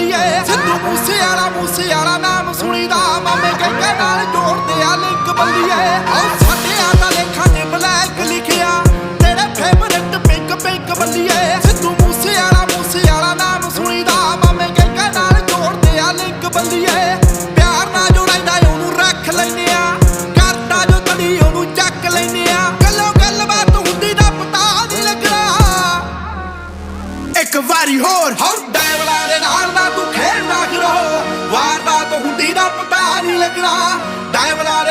ਬੱਲੀਏ ਸਿੱਧੂ ਮੂਸੇ ਵਾਲਾ ਨਾਮ ਸੁਣੀਦਾ ਮਾਮੇ ਕਹਿੰਦੇ ਨਾਲ ਜੋੜਦੇ ਆ ਲਿੰਕ ਬੱਲੀਏ ਸਾਡੇ ਦਾ ਲੇਖਾਂ ਨੇ ਬਲੈਕ ਲਿਖਿਆ ਤੇਰੇ ਫੇਵਰਿਟ ਪਿੰਕ ਬੱਲੀਏ ਸਿੱਧੂ ਮੂਸੇ ਵਾਲਾ ਨਾਮ ਸੁਣੀਦਾ ਮਾਮੇ ਕਹਿੰਦੇ ਨਾਲ ਜੋੜਦੇ ਆ ਲਿੰਕ ਬੱਲੀਏ ਪਿਆਰ ਨਾਲ ਜੋ ਰਹਿੰਦਾ ਉਹਨੂੰ ਰੱਖ ਲੈਨੇ ਆ ਕਰਦਾ ਜੋ ਤੜੀ ਉਹਨੂੰ ਚੱਕ ਲੈਨੇ ਆ ਗੱਲਬਾਤ ਹੁੰਦੀ ਦਾ ਪਤਾ ਨਹੀਂ ਲੱਗਣਾ ਇੱਕ ਵਾਰੀ ਹੋਰ ਡੈਵਲਾਂ ਦੇ ਨਾਲ ਨਾ ਤੂੰ ਖੇਡਦਾ ਕਰੋ ਵਾਰਦਾਤ ਹੁੰਦੀ ਦਾ ਪਤਾ ਨਹੀਂ ਲੱਗਣਾ ਡੈਵਲਾਂ